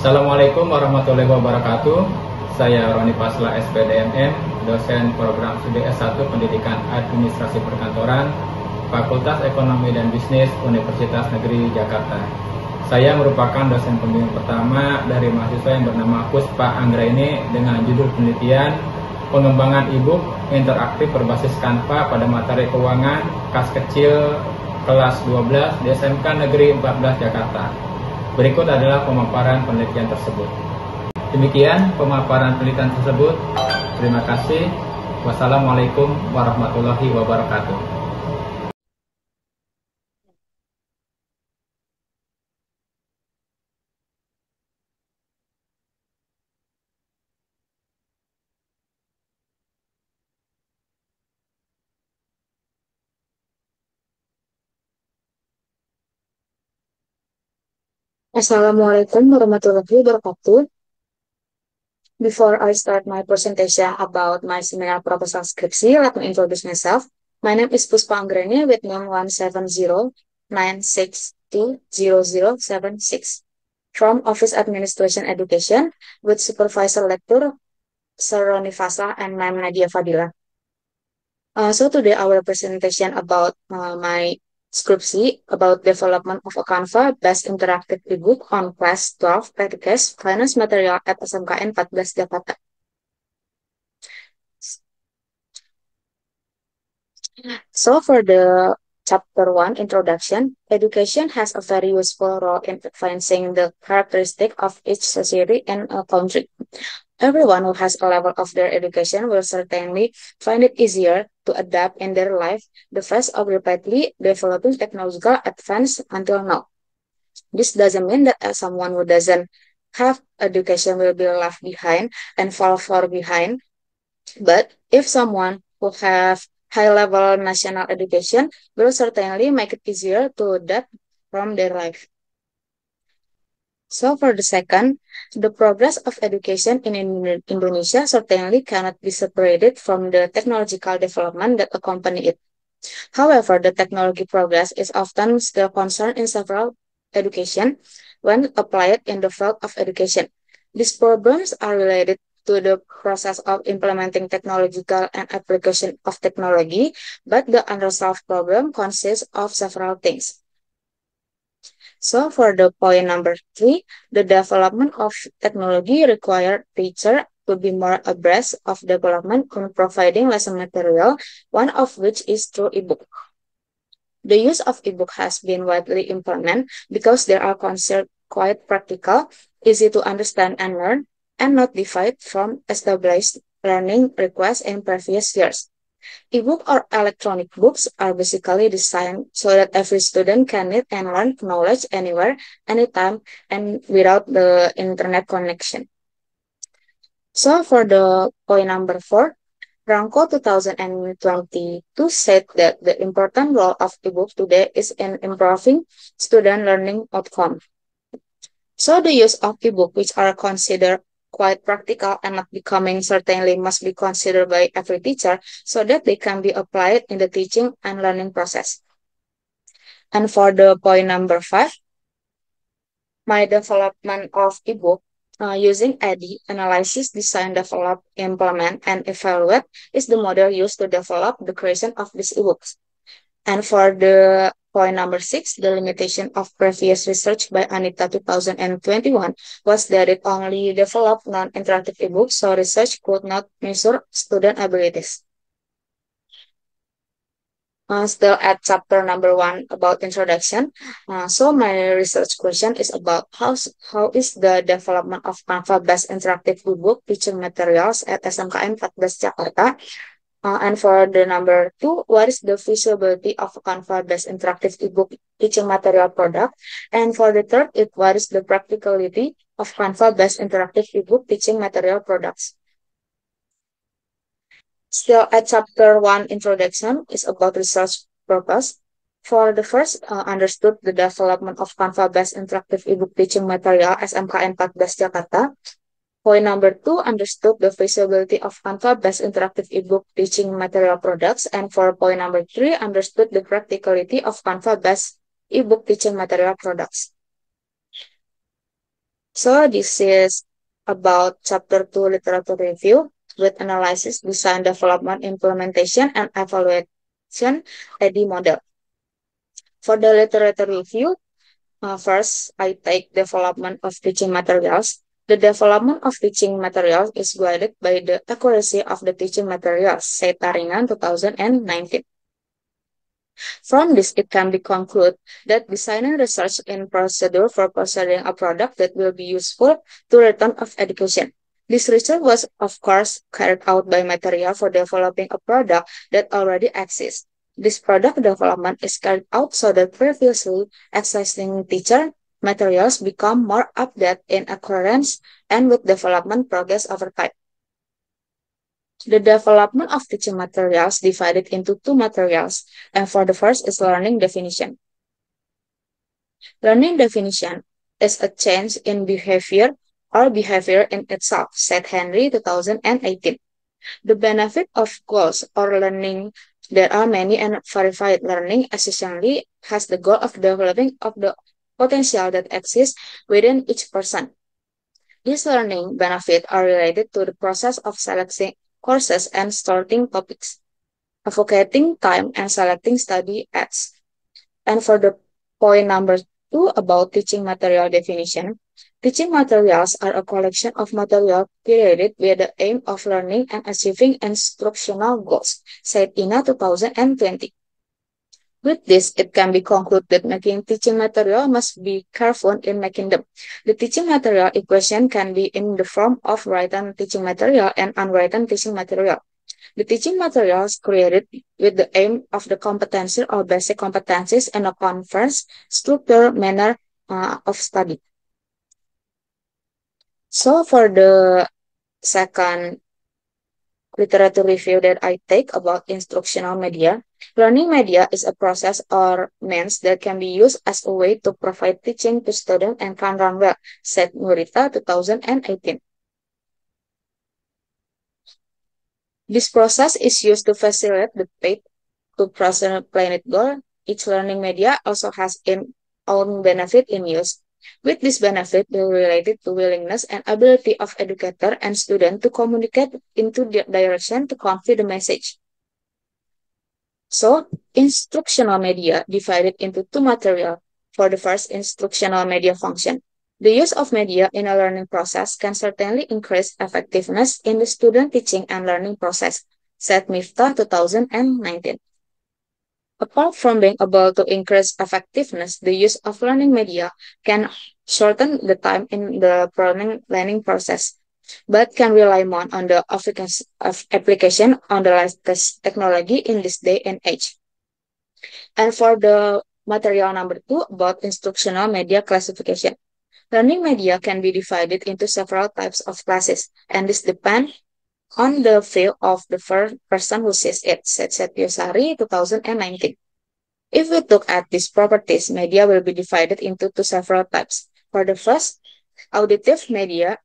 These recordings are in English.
Assalamualaikum warahmatullahi wabarakatuh. Saya Roni Pasla SPDMM, dosen program studi S1 Pendidikan Administrasi Perkantoran, Fakultas Ekonomi dan Bisnis Universitas Negeri Jakarta. Saya merupakan dosen pembimbing pertama dari mahasiswa yang bernama Puspa Anggraini dengan judul penelitian pengembangan e-book interaktif berbasis Canva pada materi keuangan kas kecil kelas 12 di SMK Negeri 14 Jakarta. Berikut adalah pemaparan penelitian tersebut. Demikian pemaparan penelitian tersebut. Terima kasih. Wassalamualaikum warahmatullahi wabarakatuh. Assalamualaikum warahmatullahi wabarakatuh. Before I start my presentation about my seminar proposal skripsi, let me introduce myself. My name is Puspa Anggraini with name 17096200076 from Office Administration Education with Supervisor Lecturer Sir Roni Fasla and Ma'am Nadia Fadila. So today our presentation about my skripsi about development of a Canva-based interactive ebook on class 12 PTKS Finance Material at SMKN 14 Jakarta. So for the chapter 1 introduction, education has a very useful role in advancing the characteristic of each society and a country. Everyone who has a level of their education will certainly find it easier to adapt in their life the face of rapidly developing technological advance until now. This doesn't mean that someone who doesn't have education will be left behind and fall far behind. But if someone who have high-level national education will certainly make it easier to adapt from their life. So for the second, the progress of education in Indonesia certainly cannot be separated from the technological development that accompany it. However, the technology progress is often still concerned in several education when applied in the field of education. These problems are related to the process of implementing technological and application of technology, but the unresolved problem consists of several things. So for the point number 3, the development of technology required teacher to be more abreast of development in providing lesson material, one of which is through ebook. The use of ebook has been widely implemented because they are considered quite practical, easy to understand and learn, and not different from established learning requests in previous years. Ebook or electronic books are basically designed so that every student can read and learn knowledge anywhere, anytime, and without the internet connection. So for the point number 4, Ranko 2022 said that the important role of ebook today is in improving student learning outcome. So the use of ebook, which are considered quite practical and not becoming certainly must be considered by every teacher so that they can be applied in the teaching and learning process. And for the point number 5, my development of ebook using ADDIE, analysis, design, develop, implement, and evaluate is the model used to develop the creation of these ebooks. And for the point number 6, the limitation of previous research by Anita 2021 was that it only developed non-interactive ebooks, so research could not measure student abilities. Still at chapter number 1 about introduction. So my research question is about how is the development of Canva-based interactive ebook teaching materials at SMKN 14 Jakarta. And for the number 2, what is the feasibility of a Canva-based interactive ebook teaching material product? And for the third, what is the practicality of Canva-based interactive ebook teaching material products? Still at chapter 1 introduction is about research purpose. For the first, understood the development of Canva-based interactive ebook teaching material SMKN 14 Jakarta. Point number 2, understood the feasibility of Canva-based interactive ebook teaching material products. And for point number 3, understood the practicality of Canva-based ebook teaching material products. So this is about Chapter 2 Literature Review with Analysis, Design, Development, Implementation, and Evaluation AD model. For the literature review, first I take development of teaching materials. The development of teaching materials is guided by the accuracy of the teaching materials, said Taringan 2019. From this, it can be concluded that designing research in procedure for considering a product that will be useful to return of education. This research was, of course, carried out by material for developing a product that already exists. This product development is carried out so that previously existing teacher materials become more updated in accordance and with development progress over time. The development of teaching materials divided into two materials, and for the first is learning definition. Learning definition is a change in behavior or behavior in itself, said Henry 2018. The benefit of goals or learning, there are many and verified learning essentially has the goal of developing of the potential that exists within each person. These learning benefits are related to the process of selecting courses and starting topics, advocating time and selecting study aids. And for the point number 2 about teaching material definition, teaching materials are a collection of material created with the aim of learning and achieving instructional goals, said Ina 2020. With this, it can be concluded that making teaching material must be careful in making them. The teaching material equation can be in the form of written teaching material and unwritten teaching material. The teaching materials created with the aim of the competency or basic competencies and a conference structure manner of study. So for the second literature review that I take about instructional media, learning media is a process or means that can be used as a way to provide teaching to students and can run well, said Murita 2018. This process is used to facilitate the path to personal planet goal. Each learning media also has its own benefit in use. With this benefit, they related to willingness and ability of educator and student to communicate into the direction to convey the message. So, instructional media divided into two material. For the first, instructional media function. The use of media in a learning process can certainly increase effectiveness in the student teaching and learning process, said Miftah 2019. Apart from being able to increase effectiveness, the use of learning media can shorten the time in the learning process, but can rely more on the application on the latest technology in this day and age. And for the material number 2 about instructional media classification. Learning media can be divided into several types of classes, and this depends on the field of the first person who says it, said Setiosari 2019. If we look at these properties, media will be divided into two several types. For the first, auditive media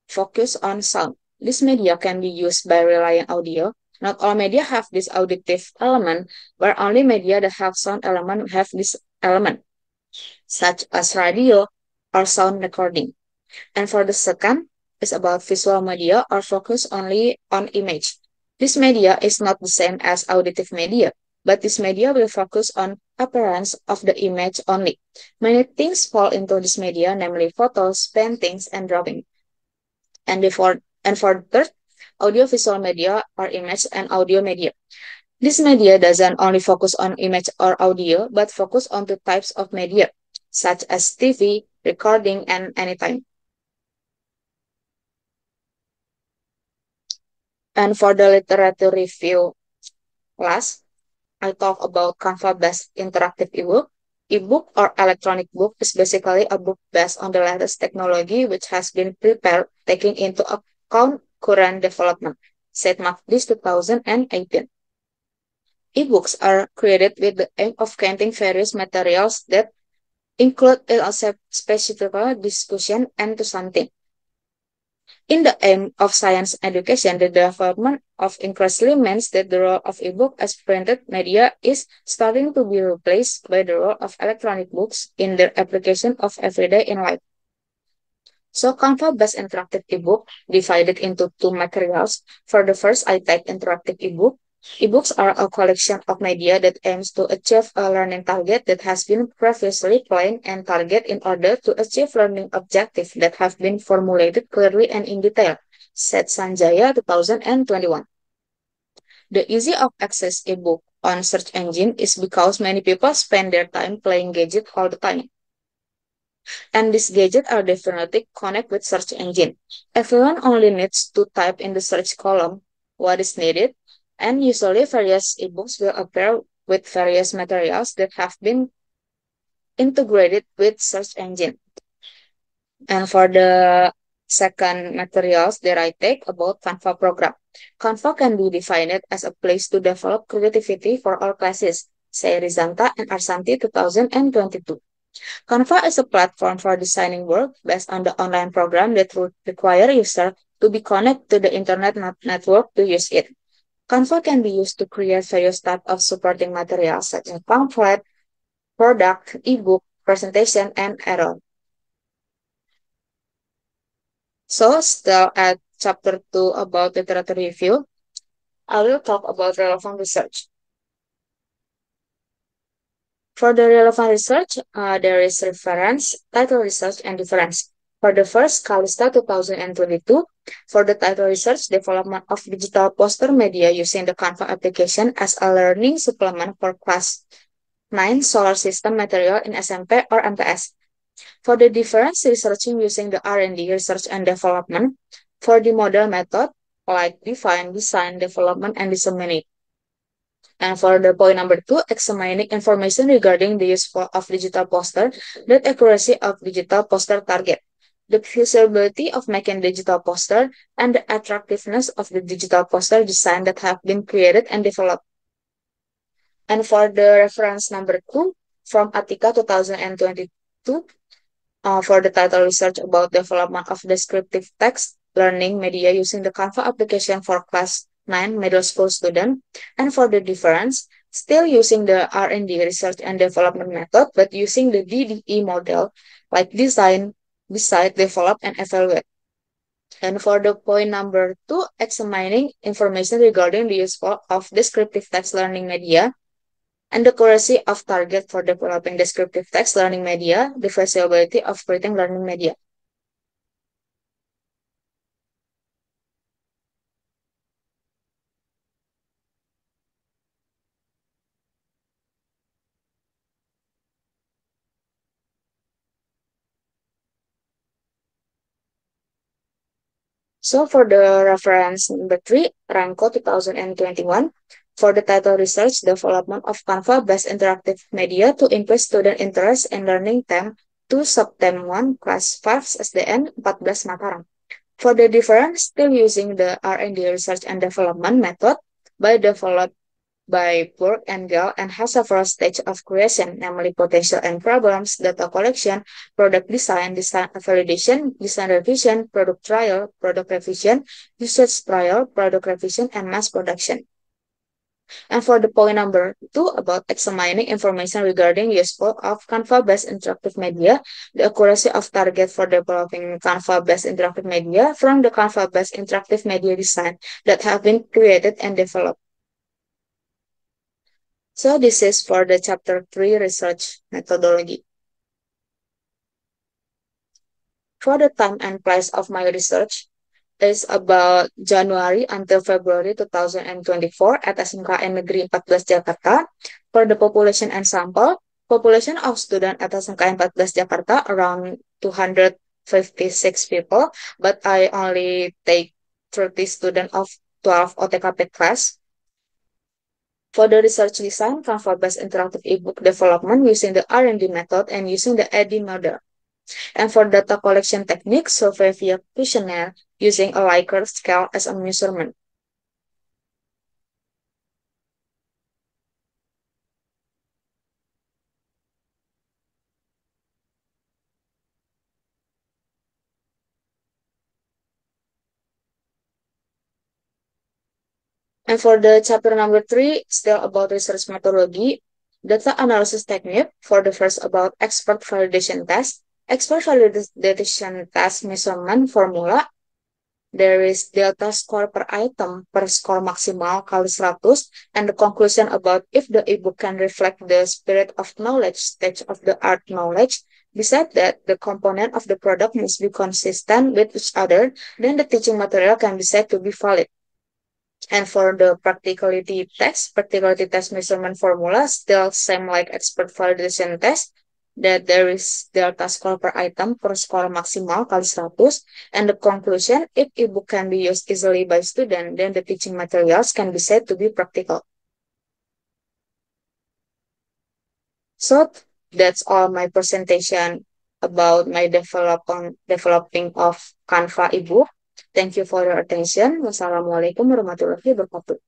focus on sound. This media can be used by relying audio. Not all media have this auditive element, where only media that have sound element have this element, such as radio or sound recording. And for the second, is about visual media or focus only on image. This media is not the same as auditive media, but this media will focus on appearance of the image only. Many things fall into this media, namely photos, paintings, and drawing. And for the third, audiovisual media or image and audio media. This media doesn't only focus on image or audio, but focus on the types of media, such as TV, recording, and anytime. And for the literature review class, I talk about Canva-based interactive ebook. Ebook or electronic book is basically a book based on the latest technology which has been prepared taking into account current development, said Magdis 2018. Ebooks are created with the aim of containing various materials that include a specific discussion and to something. In the aim of science education, the development of increasingly means that the role of ebook as printed media is starting to be replaced by the role of electronic books in their application of everyday in life. So Canva-based interactive ebook divided into two materials. For the first, iTech interactive ebook. Ebooks are a collection of media that aims to achieve a learning target that has been previously planned and target in order to achieve learning objectives that have been formulated clearly and in detail, said Sanjaya 2021. The easy of access ebook on search engine is because many people spend their time playing gadget all the time. And these gadgets are definitely connect with search engine. Everyone only needs to type in the search column what is needed, and usually various ebooks will appear with various materials that have been integrated with search engine. And for the second materials that I take about Canva program. Canva can be defined as a place to develop creativity for all classes, say Rizanta and Arsanti 2022. Canva is a platform for designing work based on the online program that would require users to be connected to the internet network to use it. Canva can be used to create various types of supporting materials such as pamphlet, product, ebook, presentation, and add-on. So, still at chapter 2 about literature review, I will talk about relevant research. For the relevant research, there is reference, title research, and difference. For the first, Calista 2022, for the title research, development of digital poster media using the Canva application as a learning supplement for class 9 solar system material in SMP or MTS. For the difference, researching using the R&D, research and development, for the model method, like define, design, development, and disseminate. And for the point number 2, examining information regarding the use of digital poster, the accuracy of digital poster target, the feasibility of making digital poster, and the attractiveness of the digital poster design that have been created and developed. And for the reference number 2, from Atika 2022, for the title research about development of descriptive text learning media using the Canva application for class 9 middle school student. And for the difference, still using the R&D research and development method, but using the DDE model like design, decide, develop, and evaluate. And for the point number 2, examining information regarding the use of descriptive text learning media and the accuracy of target for developing descriptive text learning media, the feasibility of creating learning media. So for the reference number 3, Ranko 2021, for the title research development of Canva-based interactive media to increase student interest in learning TEM to sub-TEM 1 class 5 SDN 14 Mataram. For the difference, still using the R&D research and development method developed by Burke and Gale and has several stages of creation, namely potential and problems, data collection, product design, design validation, design revision, product trial, product revision, usage trial, product revision, and mass production. And for the point number 2 about examining information regarding useful of Canva-based interactive media, the accuracy of target for developing Canva-based interactive media from the Canva-based interactive media design that have been created and developed. So this is for the chapter 3 research methodology. For the time and place of my research is about January until February 2024 at SMKN Negeri 14 Jakarta. For the population and sample, population of student at SMKN 14 Jakarta around 256 people, but I only take 30 students of 12 OTKP class. For the research design, Canva-based interactive ebook development using the R&D method and using the EDI model. And for data collection technique, survey via questionnaire using a Likert scale as a measurement. And for the chapter number 3, still about research methodology, data analysis technique for the first about expert validation test, Expert validation test measurement formula. There is delta score per item per score maksimal kali 100 and the conclusion about if the ebook can reflect the spirit of knowledge, stage of the art knowledge. Besides that, the component of the product must be consistent with each other, then the teaching material can be said to be valid. And for the practicality test measurement formula, still same like expert validation test, that there is delta score per item per score maksimal kali 100. And the conclusion, if ebook can be used easily by student, then the teaching materials can be said to be practical. So that's all my presentation about my developing of Canva ebook. Thank you for your attention. Wassalamualaikum warahmatullahi wabarakatuh.